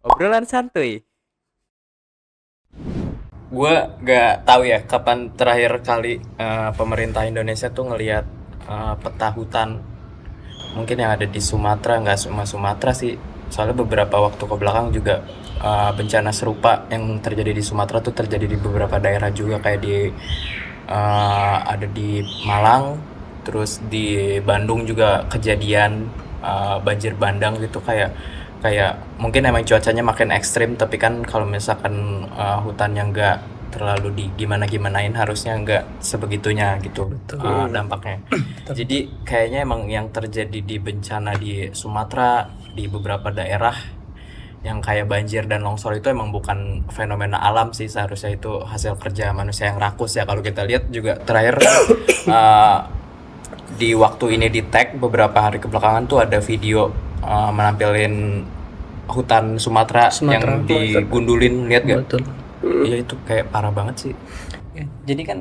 Obrolan santuy. Gue gak tahu ya kapan terakhir kali pemerintah Indonesia tuh ngelihat peta hutan mungkin yang ada di Sumatera. Nggak cuma Sumatera sih, soalnya beberapa waktu ke belakang juga bencana serupa yang terjadi di Sumatera tuh terjadi di beberapa daerah juga, kayak di ada di Malang, terus di Bandung juga kejadian banjir bandang gitu. Kayak mungkin emang cuacanya makin ekstrim, tapi kan kalau misalkan hutan yang nggak terlalu di gimana gimanain harusnya nggak sebegitunya gitu dampaknya. Jadi kayaknya emang yang terjadi di bencana di Sumatera, di beberapa daerah yang kayak banjir dan longsor itu emang bukan fenomena alam sih, seharusnya itu hasil kerja manusia yang rakus ya. Kalau kita lihat juga terakhir uh, di waktu ini di tag beberapa hari kebelakangan tuh ada video menampilin hutan Sumatera yang digundulin, lihat gak? Betul. Iya, itu kayak parah banget sih. Ya, jadi kan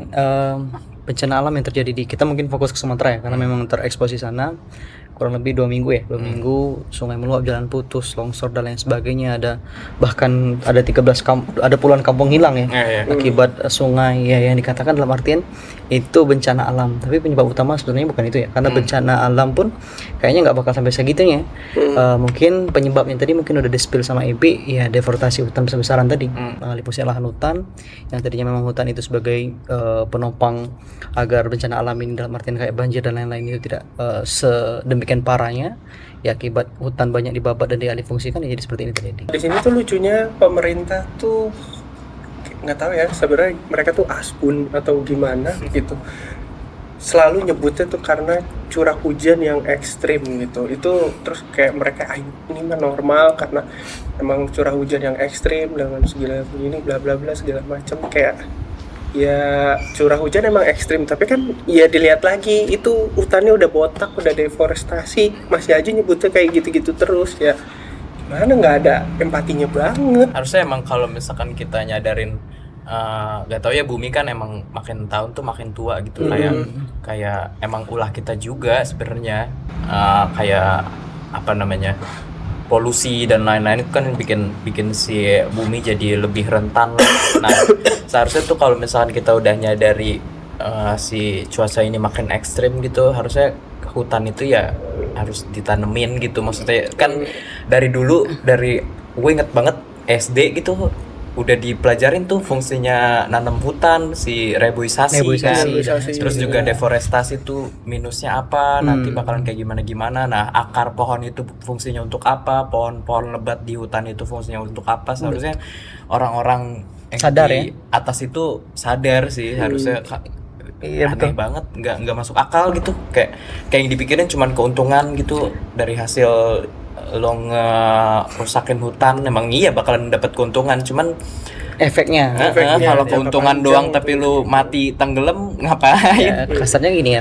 bencana alam yang terjadi di kita, mungkin fokus ke Sumatera ya, karena memang terekspos di sana kurang lebih 2 minggu ya. 2 minggu sungai meluap, jalan putus, longsor dan lain sebagainya. Bahkan ada 13 ada puluhan kampung hilang ya, akibat sungai ya, yang dikatakan dalam artian itu bencana alam. Tapi penyebab utama sebenarnya bukan itu ya, karena bencana alam pun kayaknya nggak bakal sampai segitunya. Mungkin penyebabnya tadi mungkin udah di-spill sama Ebi ya, deforestasi hutan besar-besaran tadi, pengalih fungsi lahan hutan yang tadinya memang hutan itu sebagai penopang agar bencana alam ini dalam artian kayak banjir dan lain-lain itu tidak sedemikian parahnya ya, akibat hutan banyak dibabat dan dialih fungsikan ya, jadi seperti ini terjadi. Di sini tuh lucunya pemerintah tuh nggak tahu ya, sebenarnya mereka tuh asbun atau gimana gitu, selalu nyebutnya tuh karena curah hujan yang ekstrim gitu. Itu terus kayak mereka ini mah normal karena emang curah hujan yang ekstrim dengan segala begini bla bla bla segala macam. Kayak ya curah hujan emang ekstrim, tapi kan ya dilihat lagi itu hutannya udah botak, udah deforestasi, masih aja nyebutnya kayak gitu-gitu terus ya. Mana nggak ada empatinya banget. Harusnya emang kalau misalkan kita nyadarin, gak tau ya, bumi kan emang makin tahun tuh makin tua gitu. Kayak emang ulah kita juga sebenarnya, kayak apa namanya, polusi dan lain-lain itu kan bikin si bumi jadi lebih rentan lah. Nah, seharusnya tuh kalau misalkan kita udah nyadari si cuaca ini makin ekstrim gitu, harusnya hutan itu ya harus ditanemin gitu. Maksudnya kan dari gue inget banget SD gitu udah dipelajarin tuh fungsinya nanam hutan, si reboisasi kan. Terus juga deforestasi tuh minusnya apa, nanti bakalan kayak gimana. Nah, akar pohon itu fungsinya untuk apa, pohon-pohon lebat di hutan itu fungsinya untuk apa. Seharusnya orang-orang yang Sadar di atas itu sadar sih, harusnya. Iya, Aneh banget, nggak masuk akal gitu. Kayak yang dipikirin cuman keuntungan gitu dari hasil lo ngerusakin hutan. Emang iya bakalan dapat keuntungan, cuman efeknya kalau keuntungan doang tapi lu mati tenggelam ngapain? ya, kasarnya gini ya,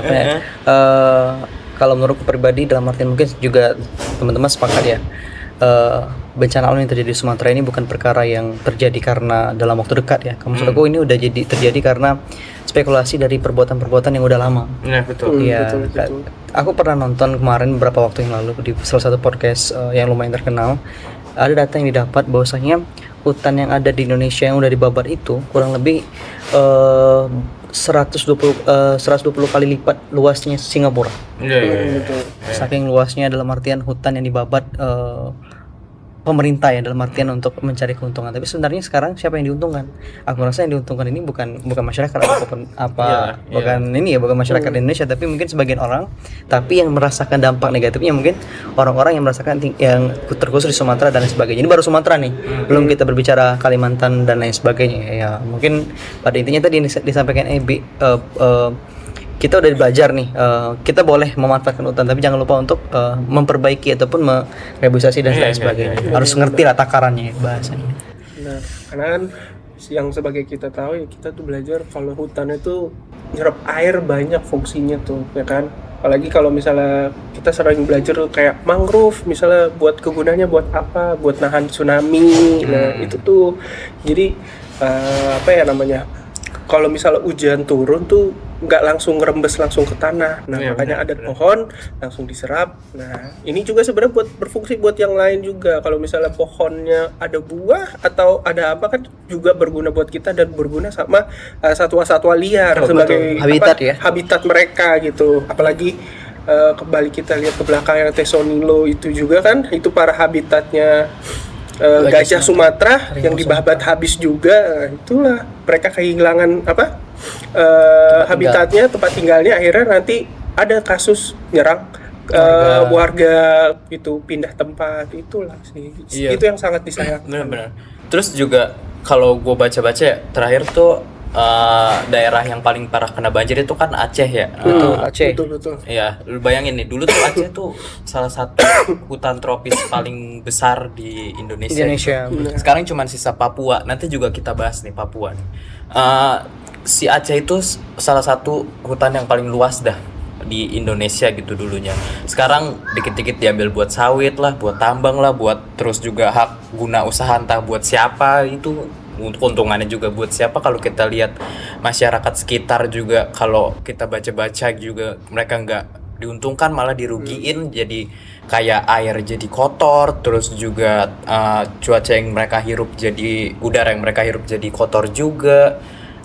kalau menurutku pribadi, dalam artian mungkin juga teman-teman sepakat ya, bencana alam yang terjadi di Sumatera ini bukan perkara yang terjadi karena dalam waktu dekat ya. Maksud aku ini udah terjadi karena spekulasi dari perbuatan-perbuatan yang udah lama. Nah, betul. Iya, aku pernah nonton kemarin beberapa waktu yang lalu di salah satu podcast yang lumayan terkenal. Ada data yang didapat bahwasanya hutan yang ada di Indonesia yang udah dibabat itu kurang lebih 120 kali lipat luasnya Singapura. Iya. Saking luasnya dalam artian hutan yang dibabat pemerintah ya, dalam artian untuk mencari keuntungan. Tapi sebenarnya sekarang siapa yang diuntungkan? Aku rasa yang diuntungkan ini bukan masyarakat ataupun bukan masyarakat Indonesia, tapi mungkin sebagian orang. Tapi yang merasakan dampak negatifnya mungkin orang-orang yang merasakan yang terkhusus di Sumatera dan lain sebagainya. Ini baru Sumatera nih, belum kita berbicara Kalimantan dan lain sebagainya ya. Mungkin pada intinya tadi yang disampaikan Ebi, kita udah belajar nih, kita boleh memanfaatkan hutan, tapi jangan lupa untuk memperbaiki ataupun mereboisasi dan lain sebagainya. Harus ngerti lah takarannya bahasanya. Nah, karena kan yang sebagai kita tahu ya, kita tuh belajar kalau hutan itu nyerap air banyak fungsinya tuh, ya kan. Apalagi kalau misalnya kita sering belajar tuh kayak mangrove, misalnya buat kegunaannya buat apa? Buat nahan tsunami. Nah, itu tuh jadi apa ya namanya? Kalau misalnya hujan turun tuh nggak langsung ngerembes langsung ke tanah. Nah, Iya, makanya ada benar. pohon langsung diserap. Nah, ini juga sebenarnya berfungsi buat yang lain juga. Kalau misalnya pohonnya ada buah atau ada apa kan juga berguna buat kita dan berguna sama satwa-satwa liar Oh, sebagai betul. Habitat ya. habitat mereka gitu. Apalagi kembali kita lihat ke belakang yang Tesonilo itu juga kan, itu para habitatnya gajah Sumatera yang dibabat habis juga. Nah, itulah mereka kehilangan habitatnya, tempat tinggalnya, akhirnya nanti ada kasus nyerang warga itu pindah tempat. Itulah sih. Iya. Itu yang sangat disayangkan. Benar-benar. Terus juga kalau gue baca-baca ya, terakhir tuh daerah yang paling parah kena banjir itu kan Aceh ya. Betul, Aceh. Betul. Iya, lu bayangin nih, dulu tuh Aceh tuh salah satu hutan tropis paling besar di Indonesia. Sekarang cuma sisa Papua. Nanti juga kita bahas nih Papua nih. Si Aceh itu salah satu hutan yang paling luas dah di Indonesia gitu dulunya. Sekarang dikit-dikit diambil buat sawit lah, buat tambang lah, buat terus juga hak guna usaha entah buat siapa, itu keuntungannya juga buat siapa. Kalau kita lihat masyarakat sekitar juga, kalau kita baca-baca juga mereka nggak diuntungkan, malah dirugiin. Jadi kayak air jadi kotor, terus juga cuaca yang mereka hirup jadi, udara yang mereka hirup jadi kotor juga,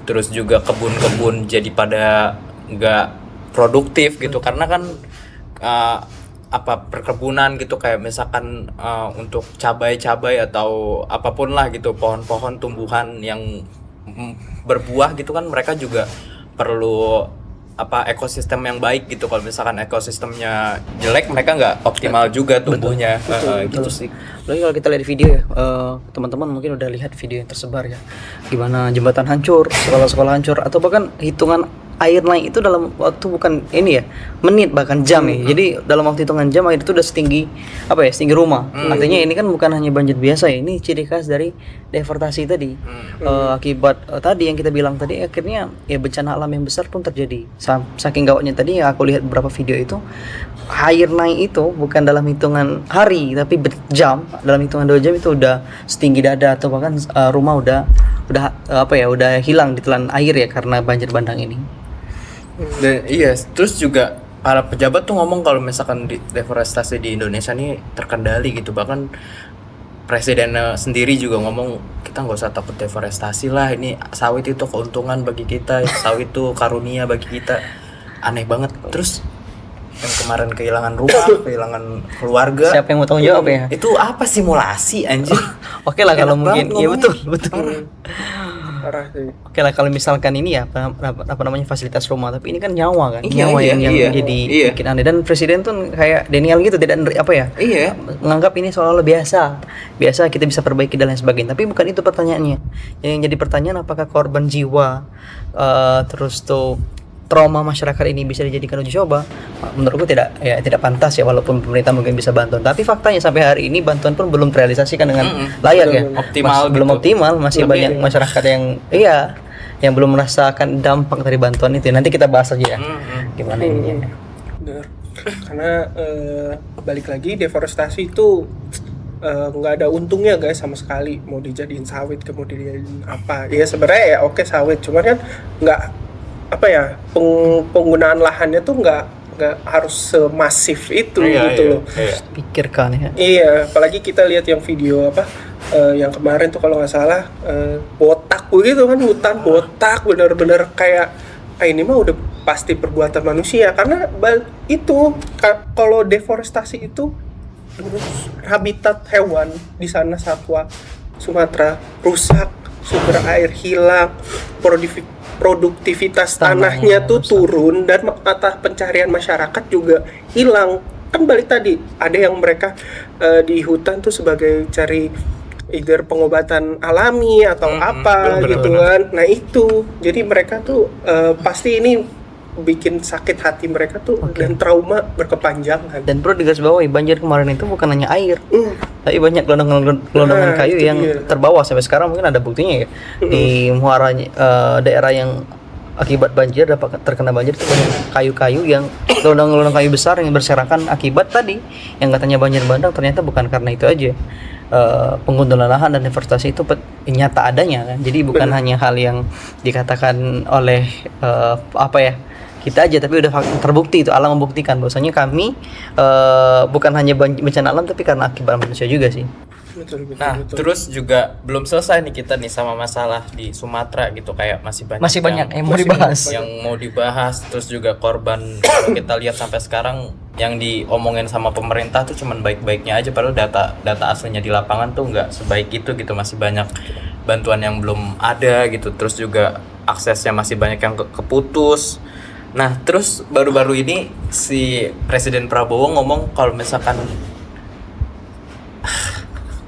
terus juga kebun-kebun jadi pada nggak produktif gitu, karena kan perkebunan gitu, kayak misalkan untuk cabai-cabai atau apapun lah gitu, pohon-pohon tumbuhan yang berbuah gitu kan, mereka juga perlu ekosistem yang baik gitu. Kalau misalkan ekosistemnya jelek, mereka nggak optimal juga tumbuhnya. Gitu sih. Lalu kalau kita lihat video ya, teman-teman mungkin udah lihat video yang tersebar ya, gimana jembatan hancur, sekolah-sekolah hancur, atau bahkan hitungan air naik itu dalam waktu bukan ini ya, menit bahkan jam ya. Jadi dalam waktu hitungan jam air itu udah setinggi setinggi rumah. Artinya ini kan bukan hanya banjir biasa ya, ini ciri khas dari deforestasi tadi. Akibat tadi yang kita bilang tadi, akhirnya ya bencana alam yang besar pun terjadi. Saking gawatnya tadi yang aku lihat beberapa video itu, air naik itu bukan dalam hitungan hari tapi berjam, dalam hitungan 2 jam itu udah setinggi dada, atau bahkan rumah udah hilang ditelan air ya karena banjir bandang ini. Dan iya, terus juga para pejabat tuh ngomong kalau misalkan deforestasi di Indonesia nih terkendali gitu. Bahkan presiden sendiri juga ngomong, kita nggak usah takut deforestasi lah, ini sawit itu keuntungan bagi kita, sawit itu karunia bagi kita. Aneh banget. Terus yang kemarin kehilangan rumah, kehilangan keluarga, Siapa yang mau tanggung jawab ya? itu apa simulasi anjir? Oke lah kalau Enak mungkin, banget iya ngomongnya. betul. Parah sih. Oke lah kalau misalkan ini ya apa namanya fasilitas rumah, tapi ini kan nyawa kan, Iya, nyawa iya, yang iya. jadi Iya. bikin aneh. Dan presiden tuh kayak Daniel gitu, tidak Iya. menganggap ini seolah-olah biasa kita bisa perbaiki dan lain sebagainya. Tapi bukan itu pertanyaannya. Yang jadi pertanyaan, apakah korban jiwa terus tuh trauma masyarakat ini bisa dijadikan uji coba? Menurutku tidak pantas ya, walaupun pemerintah mungkin bisa bantuan, tapi faktanya sampai hari ini bantuan pun belum terrealisasikan dengan layak ya. Optimal Belum gitu. optimal, masih Lebih- banyak masyarakat yang belum merasakan dampak dari bantuan itu. Nanti kita bahas aja ya gimana ininya. Bener. Karena balik lagi, deforestasi itu nggak ada untungnya guys sama sekali. Mau dijadiin sawit, kemudian apa ya, sebenarnya ya oke sawit, cuman kan nggak penggunaan lahannya tuh nggak harus semasif itu gitu loh. Iya. Pikirkan ya. Iya, apalagi kita lihat yang video yang kemarin tuh kalau nggak salah botak begitu kan, hutan botak bener-bener kayak ini mah udah pasti perbuatan manusia. Karena kalau deforestasi itu habitat hewan di sana, satwa Sumatera rusak, sumber air hilang, produktivitas tanahnya tuh turun, dan mata pencarian masyarakat juga hilang. Kan balik tadi, ada yang mereka di hutan tuh sebagai cari either pengobatan alami atau apa bener, gitu kan. Nah itu, jadi mereka tuh pasti ini bikin sakit hati mereka tuh, dan trauma berkepanjangan. Dan perlu digarisbawahi, banjir kemarin itu bukan hanya air, tapi banyak gelondongan kayu itu yang dia. terbawa sampai sekarang. Mungkin ada buktinya ya di muara daerah yang akibat banjir dapat terkena banjir itu banyak kayu-kayu yang gelondong kayu besar yang berserakan akibat tadi yang katanya banjir bandang, ternyata bukan karena itu aja. penggundulan lahan dan deforestasi itu nyata adanya kan. Jadi bukan hanya hal yang dikatakan oleh kita aja, tapi udah terbukti, itu alam membuktikan bahwasanya kami bukan hanya bencana alam tapi karena akibat manusia juga sih. Betul. Terus juga belum selesai nih kita nih sama masalah di Sumatera gitu, kayak masih banyak yang mau dibahas. yang mau dibahas. Terus juga korban kalau kita lihat sampai sekarang yang diomongin sama pemerintah tuh cuman baik-baiknya aja, padahal data aslinya di lapangan tuh nggak sebaik itu gitu. Masih banyak bantuan yang belum ada gitu, terus juga aksesnya masih banyak yang keputus. Nah, terus baru-baru ini si Presiden Prabowo ngomong kalau misalkan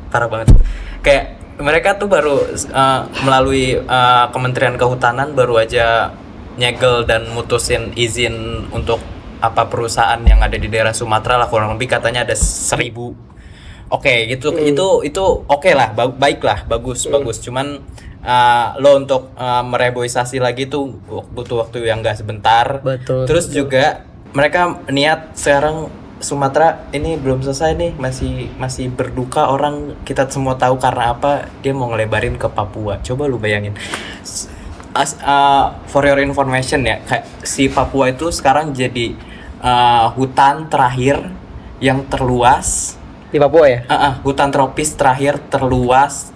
parah banget, kayak mereka tuh baru melalui Kementerian Kehutanan baru aja nyegel dan mutusin izin untuk perusahaan yang ada di daerah Sumatera lah, kurang lebih katanya ada 1.000. Oke, gitu. Itu oke lah, baik lah, bagus. Cuman lo untuk mereboisasi lagi tuh butuh waktu yang gak sebentar. Betul. Terus juga mereka niat sekarang Sumatera ini belum selesai nih, masih berduka orang, kita semua tahu karena apa, dia mau ngelebarin ke Papua. Coba lu bayangin. For your information ya, kayak si Papua itu sekarang jadi hutan terakhir yang terluas Di Papua ya? Hutan tropis terakhir terluas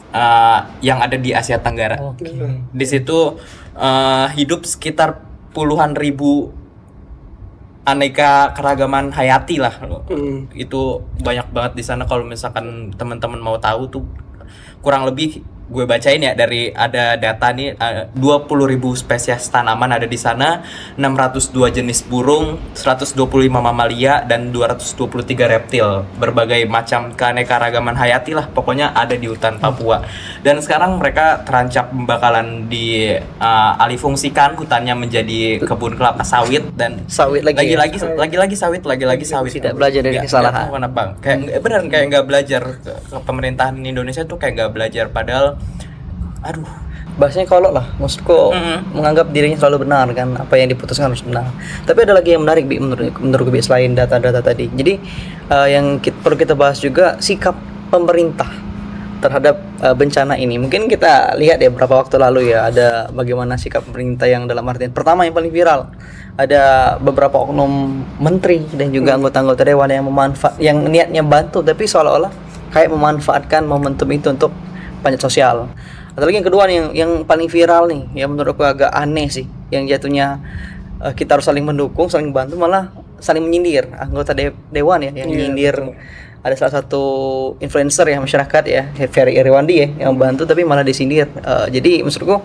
yang ada di Asia Tenggara. Di situ hidup sekitar puluhan ribu aneka keragaman hayati lah. Itu banyak banget di sana. Kalau misalkan teman-teman mau tahu tuh, kurang lebih gue bacain ya, dari ada data nih 20.000 spesies tanaman ada di sana, 602 jenis burung, 125 mamalia dan 223 reptil. Berbagai macam keanekaragaman hayati lah pokoknya ada di hutan Papua. Dan sekarang mereka terancam bakalan dialihfungsikan hutannya menjadi kebun kelapa sawit, dan Sawit lagi sawit. Tidak belajar dari kesalahan. Kenapa? Kayak beneran kayak nggak belajar ke pemerintahan Indonesia tuh, kayak nggak belajar, padahal bahasanya kolot lah, maksudku menganggap dirinya selalu benar kan, apa yang diputuskan harus benar. Tapi ada lagi yang menarik Bi, menurut Bi, selain data-data tadi. Jadi yang perlu kita bahas juga sikap pemerintah terhadap bencana ini. Mungkin kita lihat ya beberapa waktu lalu ya, ada bagaimana sikap pemerintah yang dalam artian pertama yang paling viral, ada beberapa oknum menteri dan juga anggota-anggota dewan yang niatnya bantu tapi seolah-olah kayak memanfaatkan momentum itu untuk panjat sosial. Atau lagi yang kedua nih, yang paling viral nih, yang menurutku agak aneh sih, yang jatuhnya kita harus saling mendukung, saling bantu, malah saling menyindir anggota dewan ya, yang menyindir. Ada salah satu influencer ya masyarakat ya, Ferry Irwandi ya, yang bantu tapi malah disindir. Jadi maksudku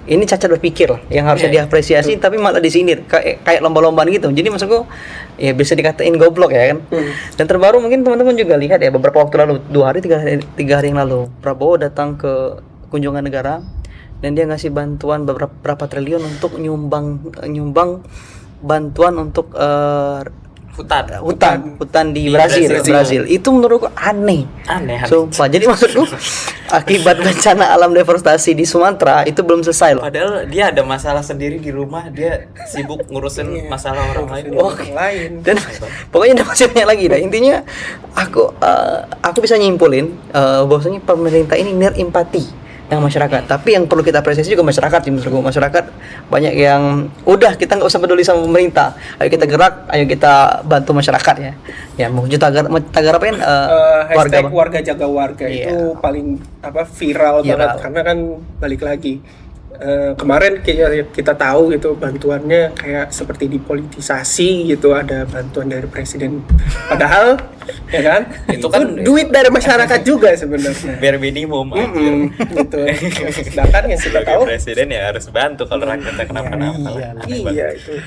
ini cacat berpikir lah, yang harusnya diapresiasi tapi malah disindir, kayak lomba-lombaan gitu. Jadi maksudku ya bisa dikatain goblok ya kan. Dan terbaru mungkin teman-teman juga lihat ya, beberapa waktu lalu, 3 hari yang lalu, Prabowo datang ke kunjungan negara dan dia ngasih bantuan berapa triliun untuk nyumbang bantuan untuk hutan di Brazil. Itu menurutku aneh. Sumpah. Jadi maksudku akibat bencana alam deforestasi di Sumatera itu belum selesai loh. Padahal dia ada masalah sendiri di rumah, dia sibuk ngurusin masalah orang lain. Dan pokoknya ada masih banyak lagi. Nah, intinya aku bisa nyimpulin bahwasanya pemerintah ini niat empati dengan masyarakat. Tapi yang perlu kita apresiasi juga masyarakat sih menurutku. Masyarakat banyak yang udah, kita nggak usah peduli sama pemerintah. Ayo kita gerak, ayo kita bantu masyarakat ya. Ya mau tagar apa kan? Warga jaga warga itu paling viral banget, karena kan balik lagi. Kemarin kita tahu gitu bantuannya kayak seperti dipolitisasi gitu, ada bantuan dari presiden, padahal ya kan itu kan duit dari masyarakat juga sebenarnya, biar minimum gitu. Sedangkan yang kita tahu presiden ya harus bantu kalau rakyatnya kenapa-napa. Iya itu.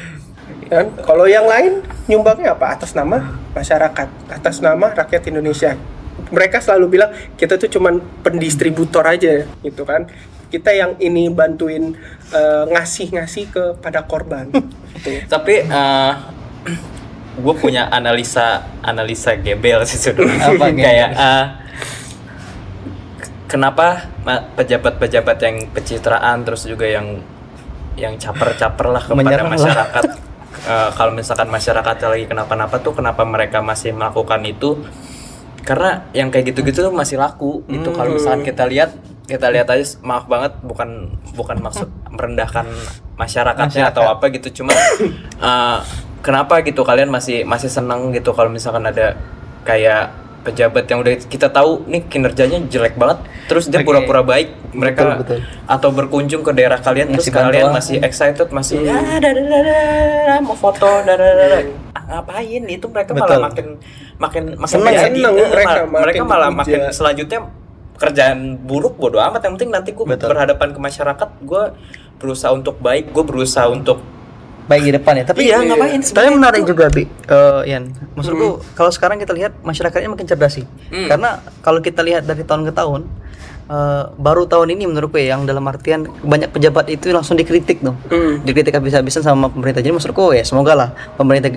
Dan kalau yang lain nyumbangnya apa? Atas nama masyarakat, atas nama rakyat Indonesia. Mereka selalu bilang kita tuh cuman pendistributor aja gitu kan. Kita yang ini bantuin ngasih kepada korban. Tapi gue punya analisa gebel sih sebenarnya. Kayak kenapa pejabat-pejabat yang pencitraan, terus juga yang caper-caper lah kepada masyarakat. Kalau misalkan masyarakat lagi kenapa-napa tuh, kenapa mereka masih melakukan itu? karena yang kayak gitu-gitu tuh masih laku itu. Kalau misalkan kita lihat aja, maaf banget, bukan maksud merendahkan masyarakatnya atau apa gitu, cuma kenapa gitu kalian masih senang gitu kalau misalkan ada kayak pejabat yang udah kita tahu nih kinerjanya jelek banget, terus dia pura-pura baik, mereka Betul. atau berkunjung ke daerah kalian, terus Ngasih kalian bantuan. masih excited, masih mau foto, ngapain itu, mereka malah makin Seneng, jadi. seneng mereka, Mereka makin malah dipuja. makin selanjutnya kerjaan buruk bodo amat, yang penting nanti gue berhadapan ke masyarakat, gue berusaha untuk baik, gue berusaha untuk baik di depan ya. Tapi iya, ngapain tapi sebenarnya menarik itu? juga Yan, maksudku kalau sekarang kita lihat masyarakatnya makin cerdas sih. Karena kalau kita lihat dari tahun ke tahun, baru tahun ini menurutku ya, yang dalam artian banyak pejabat itu langsung dikritik tuh, dikritik habis-habisan sama pemerintah. Jadi maksudku ya semoga lah pemerintah,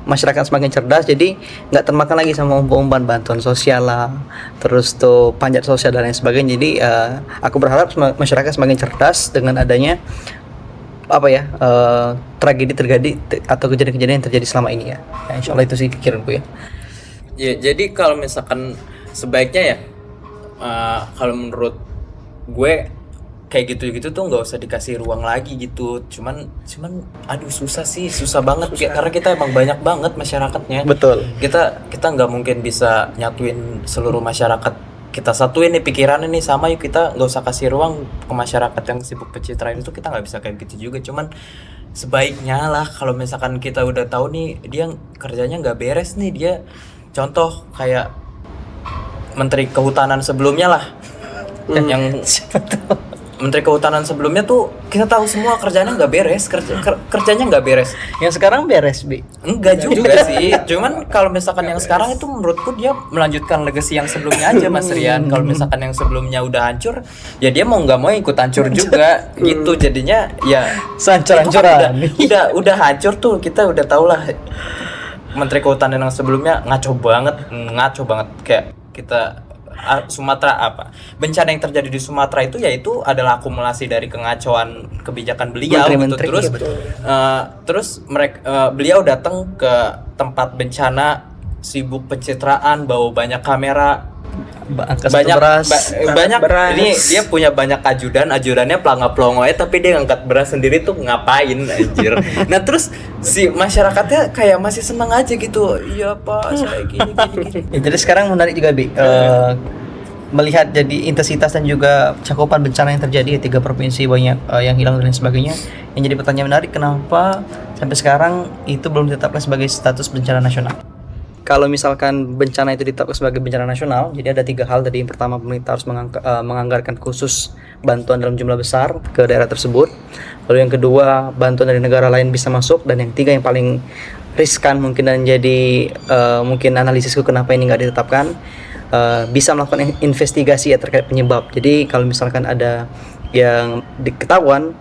masyarakat semakin cerdas, jadi nggak termakan lagi sama umpan-umpan bantuan sosial lah, terus tuh panjat sosial dan lain sebagainya. Jadi aku berharap masyarakat semakin cerdas dengan adanya tragedi terjadi atau kejadian-kejadian yang terjadi selama ini ya. Insya Allah itu sih pikiranku ya. Ya, jadi kalau misalkan sebaiknya ya, kalau menurut gue kayak gitu-gitu tuh nggak usah dikasih ruang lagi gitu. Cuman aduh susah banget. Karena kita emang banyak banget masyarakatnya. Betul. Kita nggak mungkin bisa nyatuin seluruh masyarakat. Kita satuin nih pikirannya nih sama, yuk kita nggak usah kasih ruang ke masyarakat yang sibuk pencitraan itu. Kita nggak bisa kayak gitu juga. Cuman sebaiknya lah kalau misalkan kita udah tahu nih dia kerjanya nggak beres nih, dia contoh kayak Menteri Kehutanan sebelumnya lah, yang Menteri Kehutanan sebelumnya tuh kita tahu semua kerjanya nggak beres, kerjanya nggak beres. Yang sekarang beres, Bi. Enggak juga sih, cuman kalau misalkan yang sekarang itu menurutku dia melanjutkan legacy yang sebelumnya aja, Mas Rian. Kalau misalkan yang sebelumnya udah hancur, ya dia mau nggak mau ikut hancur juga gitu. Jadinya ya Hancur-hancuran. itu kan udah hancur tuh, kita udah tau lah. Menteri Kehutanan yang sebelumnya ngaco banget kayak kita. Sumatera bencana yang terjadi di Sumatera itu yaitu adalah akumulasi dari kengacauan kebijakan beliau gitu. Terus mereka beliau datang ke tempat bencana, sibuk pencitraan, bawa banyak kamera, banyak beras. ini dia punya banyak ajudannya pelangga-pelongo tapi dia ngangkat beras sendiri tuh ngapain anjir. Nah terus si masyarakatnya kayak masih senang aja gitu, iya Pak saya gini. Ya, jadi sekarang menarik juga, Bi, melihat jadi intensitas dan juga cakupan bencana yang terjadi di 3 provinsi, banyak yang hilang dan lain sebagainya. Yang jadi pertanyaan menarik, kenapa sampai sekarang itu belum ditetapkan sebagai status bencana nasional? Kalau misalkan bencana itu ditetapkan sebagai bencana nasional, jadi ada 3 hal. Tadi yang pertama, pemerintah harus menganggarkan khusus bantuan dalam jumlah besar ke daerah tersebut. Lalu yang kedua, bantuan dari negara lain bisa masuk. Dan yang ketiga yang paling riskan mungkin dan jadi mungkin analisisku kenapa ini nggak ditetapkan, bisa melakukan investigasi ya terkait penyebab. Jadi kalau misalkan ada yang diketahuan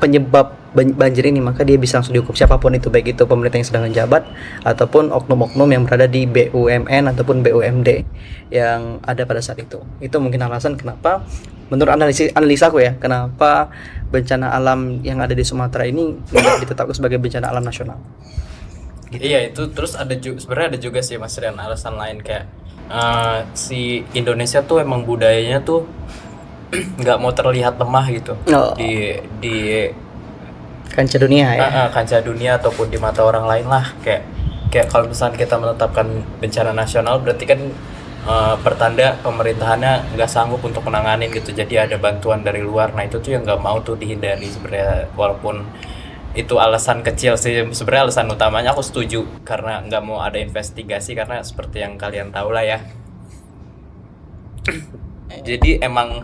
penyebab banjir ini, maka dia bisa langsung dihukum, siapapun itu, baik itu pemerintah yang sedang menjabat ataupun oknum-oknum yang berada di BUMN ataupun BUMD yang ada pada saat itu. Itu mungkin alasan kenapa menurut analisaku ya, kenapa bencana alam yang ada di Sumatera ini tidak ditetapkan sebagai bencana alam nasional. Gitu. Iya itu. Terus sebenarnya ada juga sih Mas Rian alasan lain kayak si Indonesia tuh emang budayanya tuh nggak mau terlihat lemah gitu di kancah dunia ya. Kancah dunia ataupun di mata orang lain lah. Kayak kalau misalnya kita menetapkan bencana nasional berarti kan pertanda pemerintahannya nggak sanggup untuk menanganin gitu, jadi ada bantuan dari luar. Nah itu tuh yang nggak mau tuh dihindari sebenarnya, walaupun itu alasan kecil sih sebenarnya. Alasan utamanya aku setuju karena nggak mau ada investigasi, karena seperti yang kalian tahu lah ya. Jadi emang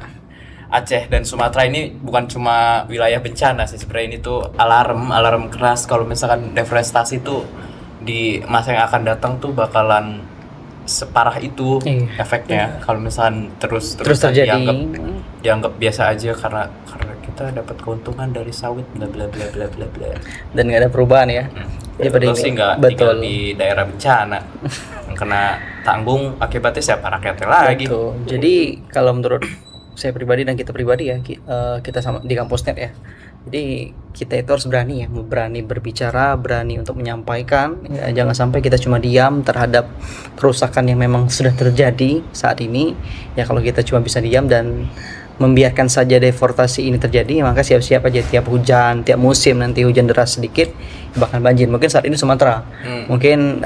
Aceh dan Sumatera ini bukan cuma wilayah bencana sih sebenarnya, ini tuh alarm keras kalau misalkan deforestasi tuh di masa yang akan datang tuh bakalan separah itu efeknya. Kalau misalkan terus terjadi, dianggap biasa aja karena kita dapat keuntungan dari sawit bla bla bla bla bla bla dan nggak ada perubahan ya. Betul sih, nggak tinggal di daerah bencana yang kena tanggung akibatnya siapa, rakyatnya lagi. Betul. Jadi kalau menurut saya pribadi dan kita pribadi ya, kita sama di kampus net ya, Jadi kita itu harus berani ya, berani berbicara, berani untuk menyampaikan. Ya, jangan sampai kita cuma diam terhadap kerusakan yang memang sudah terjadi saat ini. Ya kalau kita cuma bisa diam dan membiarkan saja deforestasi ini terjadi, maka siap-siap aja tiap hujan, tiap musim nanti hujan deras sedikit bahkan banjir. Mungkin saat ini Sumatera, mungkin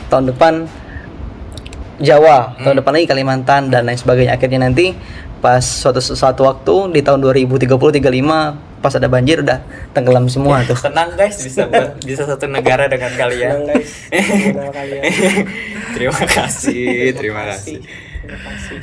tahun depan Jawa, tahun depan lagi Kalimantan dan lain sebagainya. Akhirnya nanti pas suatu waktu di tahun 2030-35 pas ada banjir udah tenggelam semua tuh. Tenang guys, bisa satu negara dengan kalian. Tenang, guys, mengenal kalian. Terima kasih, terima kasih. Terima kasih.